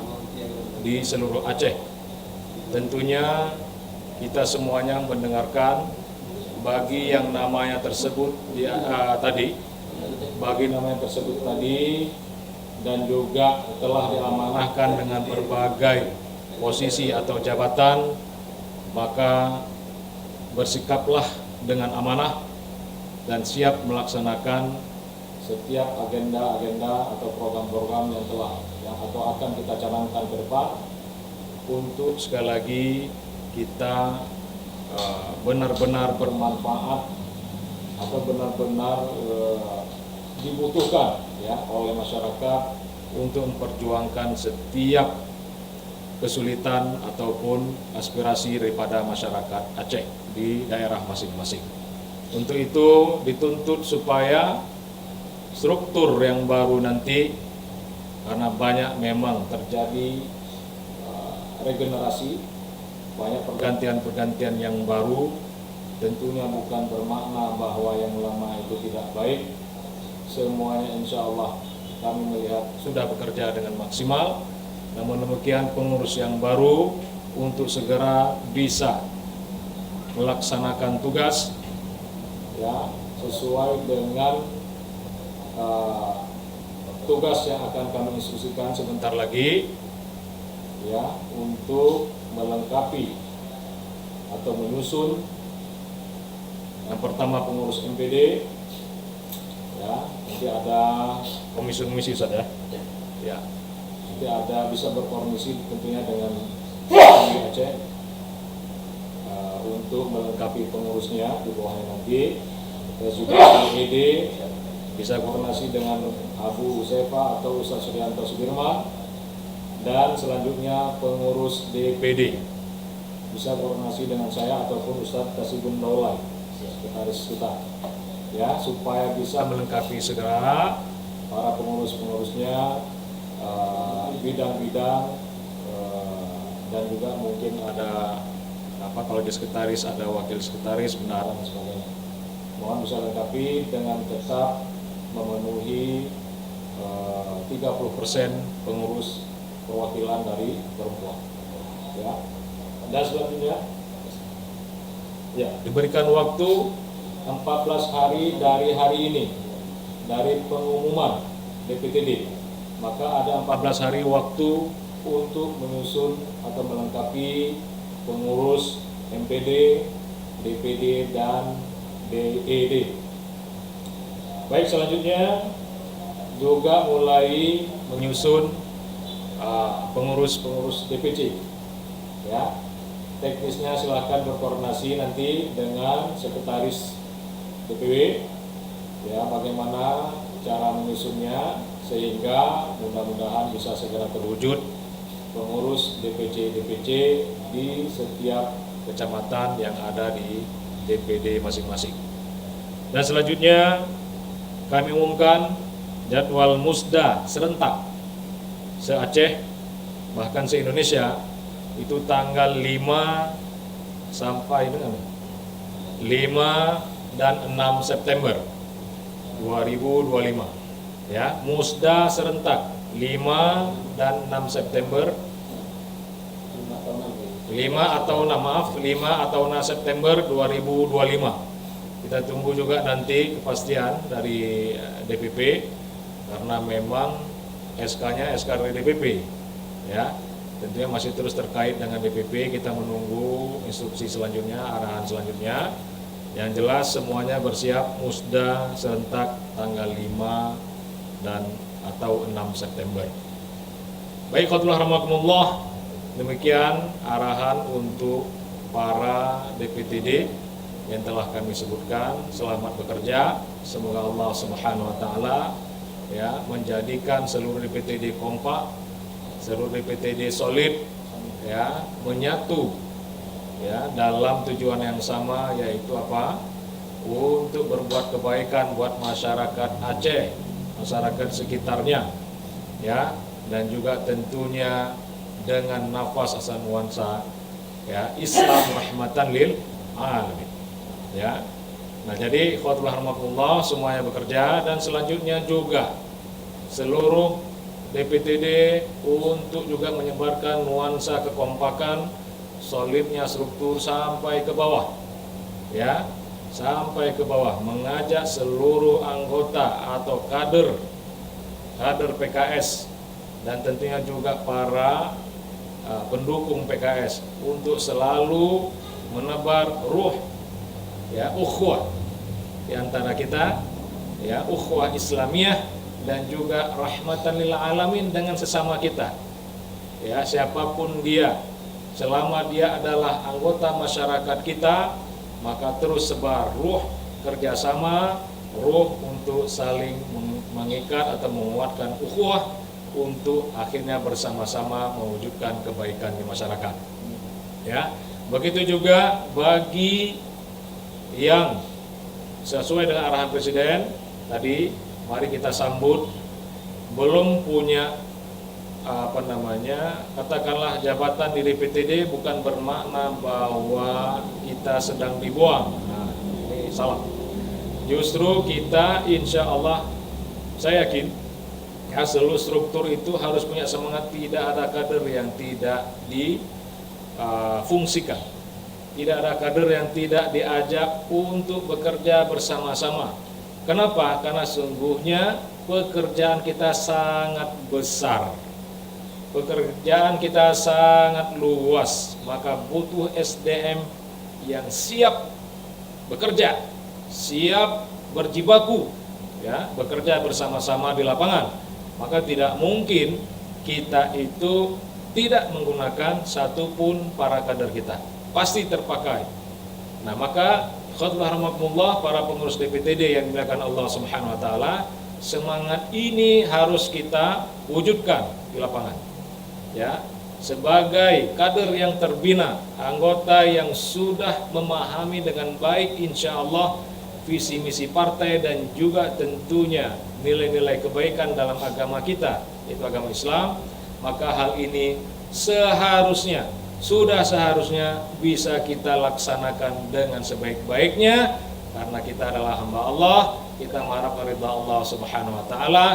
di seluruh Aceh. Tentunya kita semuanya mendengarkan bagi yang namanya tersebut bagi namanya tersebut tadi, dan juga telah diamanahkan dengan berbagai posisi atau jabatan, maka bersikaplah dengan amanah dan siap melaksanakan setiap agenda-agenda atau program-program yang akan kita jalankan ke depan, untuk sekali lagi kita benar-benar bermanfaat atau benar-benar dibutuhkan ya oleh masyarakat untuk memperjuangkan setiap kesulitan ataupun aspirasi daripada masyarakat Aceh di daerah masing-masing. Untuk itu dituntut supaya struktur yang baru nanti, karena banyak memang terjadi regenerasi banyak pergantian-pergantian yang baru. Tentunya bukan bermakna bahwa yang lama itu tidak baik. Semuanya insya Allah kami melihat sudah bekerja dengan maksimal. Namun demikian pengurus yang baru untuk segera bisa melaksanakan tugas ya sesuai dengan tugas yang akan kami instruksikan sebentar lagi ya untuk melengkapi atau menyusun yang pertama pengurus MPD ya, nanti ada komisi saja ya, nanti ada bisa berkoordinasi tentunya dengan Aceh untuk melengkapi pengurusnya di bawahnya nanti. Terus juga ED bisa koordinasi dengan Abu Usefa atau Ustaz Suryanto Sudirman, dan selanjutnya pengurus DPD bisa koordinasi dengan saya ataupun Ustaz Kasibun Daulay, sekretaris kita ya, supaya bisa melengkapi segera para pengurus-pengurusnya, bidang-bidang, dan juga mungkin ada kalau di sekretaris ada wakil sekretaris, bendahara dan sebagainya. Mohon bisa lengkapi dengan tetap memenuhi 30% pengurus perwakilan dari perempuan ya. Dan selanjutnya ya, diberikan waktu 14 hari dari hari ini, dari pengumuman DPTD, maka ada 14 hari waktu untuk menyusun atau melengkapi pengurus MPD, DPD, dan DED. Baik, selanjutnya juga mulai menyusun pengurus DPC ya. Teknisnya silahkan berkoordinasi nanti dengan sekretaris DPW ya, bagaimana cara menyusunnya sehingga mudah-mudahan bisa segera terwujud pengurus DPC di setiap kecamatan yang ada di DPD masing-masing. Dan selanjutnya kami umumkan jadwal musda serentak se-Aceh bahkan se-Indonesia itu tanggal 5 sampai dengan 5 dan 6 September 2025 ya, musda serentak 5 dan 6 September 5 atau 6 September 2025. Kita tunggu juga nanti kepastian dari DPP karena memang SK-nya SK dari DPP ya. Tentunya masih terus terkait dengan DPP, kita menunggu instruksi selanjutnya, arahan selanjutnya. Yang jelas semuanya bersiap musda serentak tanggal 5 dan atau 6 September. Baik, khotimah rahmatullah, demikian arahan untuk para DPTD yang telah kami sebutkan. Selamat bekerja, semoga Allah Subhanahu wa taala ya menjadikan seluruh DPTD kompak, seluruh DPTD solid ya, menyatu ya dalam tujuan yang sama, yaitu apa? Untuk berbuat kebaikan buat masyarakat Aceh, masyarakat sekitarnya ya, dan juga tentunya dengan nafas asal nuansa ya Islam rahmatan lil alamin ya. Nah, jadi khotimah rahmatullah semuanya bekerja, dan selanjutnya juga seluruh DPTD untuk juga menyebarkan nuansa kekompakan, solidnya struktur sampai ke bawah ya, sampai ke bawah, mengajak seluruh anggota atau kader PKS dan tentunya juga para pendukung PKS untuk selalu menebar ruh ya ukhuwah di antara kita ya, ukhuwah Islamiyah dan juga rahmatan lil alamin dengan sesama kita ya, siapapun dia, selama dia adalah anggota masyarakat kita, maka terus sebar ruh kerjasama, ruh untuk saling mengikat atau menguatkan ukhuwah untuk akhirnya bersama-sama mewujudkan kebaikan di masyarakat ya. Begitu juga bagi yang sesuai dengan arahan Presiden tadi, mari kita sambut belum punya katakanlah jabatan di DPTD bukan bermakna bahwa kita sedang dibuang. Nah, ini salah. Justru kita insya Allah, saya yakin ya, seluruh struktur itu harus punya semangat. Tidak ada kader yang tidak difungsikan, tidak ada kader yang tidak diajak untuk bekerja bersama-sama. Kenapa? Karena sungguhnya pekerjaan kita sangat besar, pekerjaan kita sangat luas, maka butuh SDM yang siap bekerja, siap berjibaku, ya, bekerja bersama-sama di lapangan. Maka tidak mungkin kita itu tidak menggunakan satupun para kader kita, pasti terpakai. Nah, maka khotbah rahmatullah para pengurus DPTD yang dimuliakan Allah Subhanahu wa taala, semangat ini harus kita wujudkan di lapangan. Ya, sebagai kader yang terbina, anggota yang sudah memahami dengan baik insya Allah visi misi partai dan juga tentunya nilai-nilai kebaikan dalam agama kita, yaitu agama Islam, maka hal ini seharusnya, sudah seharusnya bisa kita laksanakan dengan sebaik-baiknya, karena kita adalah hamba Allah, kita mengharapkan ridha Allah Subhanahu wa taala,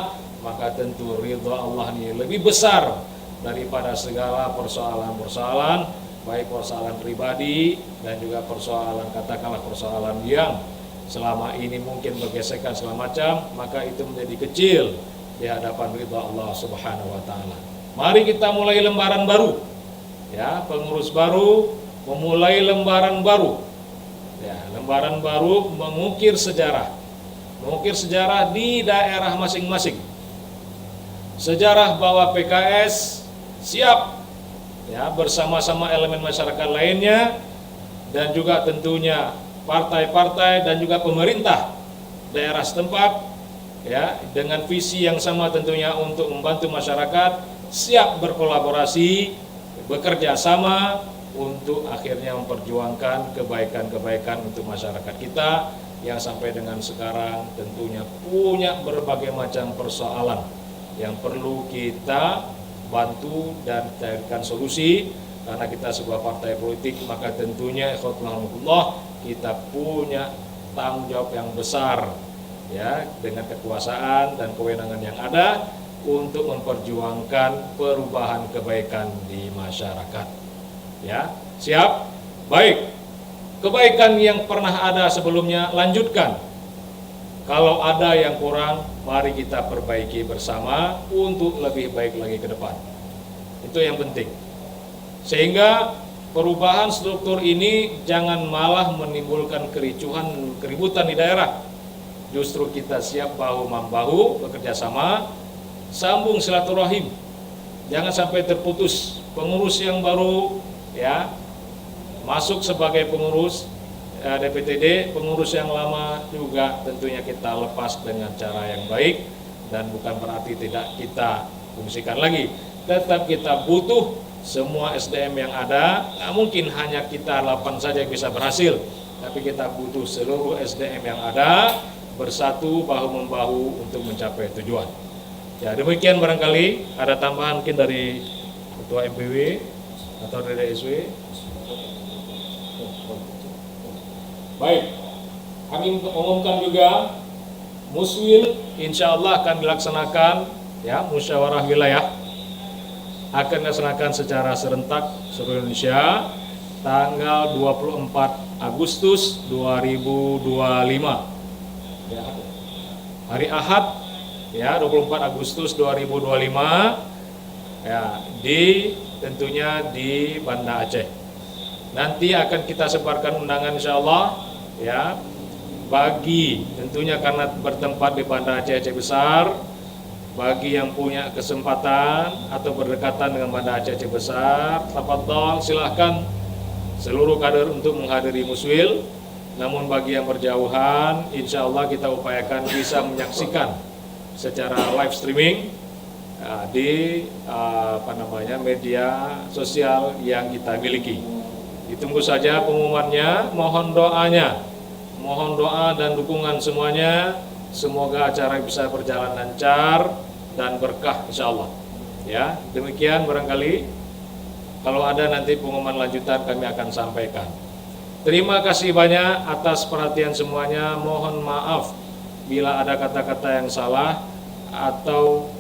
maka tentu ridha Allah ini lebih besar daripada segala persoalan-persoalan, baik persoalan pribadi dan juga persoalan, katakanlah persoalan yang selama ini mungkin bergesekan segala macam, maka itu menjadi kecil di hadapan ridha Allah Subhanahu wa taala. Mari kita mulai lembaran baru. Ya, pengurus baru memulai lembaran baru. Ya, lembaran baru mengukir sejarah. Mengukir sejarah di daerah masing-masing. Sejarah bahwa PKS siap ya bersama-sama elemen masyarakat lainnya dan juga tentunya partai-partai dan juga pemerintah daerah setempat ya dengan visi yang sama tentunya untuk membantu masyarakat, siap berkolaborasi, bekerja sama untuk akhirnya memperjuangkan kebaikan-kebaikan untuk masyarakat kita yang sampai dengan sekarang tentunya punya berbagai macam persoalan yang perlu kita bantu dan carikan solusi. Karena kita sebuah partai politik, maka tentunya ikhwanullah kita punya tanggung jawab yang besar ya dengan kekuasaan dan kewenangan yang ada untuk memperjuangkan perubahan kebaikan di masyarakat. Ya, siap? Baik. Kebaikan yang pernah ada sebelumnya lanjutkan. Kalau ada yang kurang, mari kita perbaiki bersama untuk lebih baik lagi ke depan. Itu yang penting. Sehingga perubahan struktur ini jangan malah menimbulkan kericuhan, keributan di daerah. Justru kita siap bahu-membahu bekerja sama, sambung silaturahim. Jangan sampai terputus. Pengurus yang baru ya masuk sebagai pengurus DPTD, pengurus yang lama juga tentunya kita lepas dengan cara yang baik, dan bukan berarti tidak kita fungsikan lagi. Tetap kita butuh semua SDM yang ada. Nggak mungkin hanya kita 8 saja yang bisa berhasil, tapi kita butuh seluruh SDM yang ada bersatu bahu-membahu untuk mencapai tujuan. Ya, demikian barangkali ada tambahan mungkin dari Ketua MPW atau dari DSW. Baik, kami umumkan juga Muswil insya Allah akan dilaksanakan ya, musyawarah wilayah akan dilaksanakan secara serentak seluruh Indonesia tanggal 24 Agustus 2025 ya, hari Ahad ya 24 Agustus 2025 ya, tentunya di Banda Aceh. Nanti akan kita sebarkan undangan insya Allah ya, bagi tentunya karena bertempat di Banda Aceh besar, bagi yang punya kesempatan atau berdekatan dengan Banda Aceh besar, tafadhol silahkan seluruh kader untuk menghadiri Muswil. Namun bagi yang berjauhan, insya Allah kita upayakan bisa menyaksikan secara live streaming di media sosial yang kita miliki. Ditunggu saja pengumumannya, mohon doanya, mohon doa dan dukungan semuanya. Semoga acara bisa berjalan lancar dan berkah insya Allah. Ya, demikian barangkali. Kalau ada nanti pengumuman lanjutan kami akan sampaikan. Terima kasih banyak atas perhatian semuanya. Mohon maaf bila ada kata-kata yang salah atau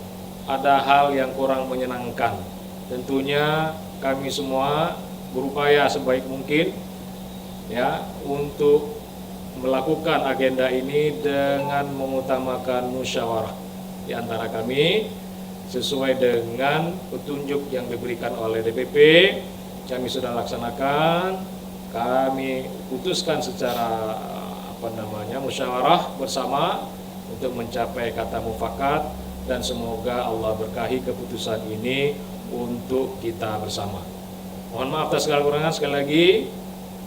ada hal yang kurang menyenangkan. Tentunya kami semua berupaya sebaik mungkin ya untuk melakukan agenda ini dengan mengutamakan musyawarah di antara kami sesuai dengan petunjuk yang diberikan oleh DPP. Kami sudah laksanakan, kami putuskan secara musyawarah bersama untuk mencapai kata mufakat, dan semoga Allah berkahi keputusan ini untuk kita bersama. Mohon maaf atas segala kekurangan. Sekali lagi,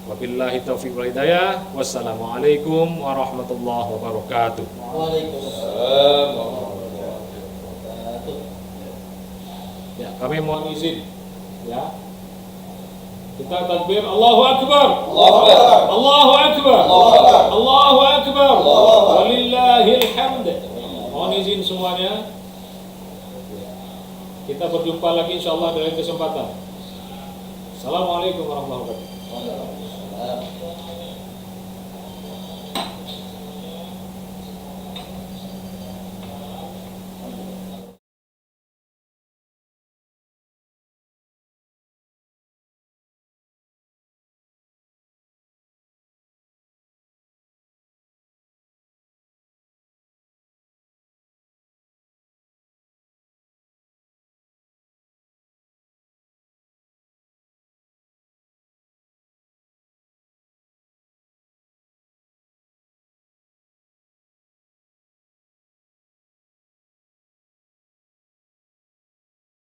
wabillahi taufiq wal hidayah. Wassalamualaikum warahmatullahi wabarakatuh. Waalaikumsalam warahmatullahi wabarakatuh. Ya, kami mohon izin ya. Kita takbir, Allahu Akbar, Allahu Akbar, Allahu Akbar, Allahu Akbar, walillahil hamd. Mohon izin semuanya. Kita berjumpa lagi insyaallah dalam kesempatan. Assalamualaikum warahmatullahi wabarakatuh.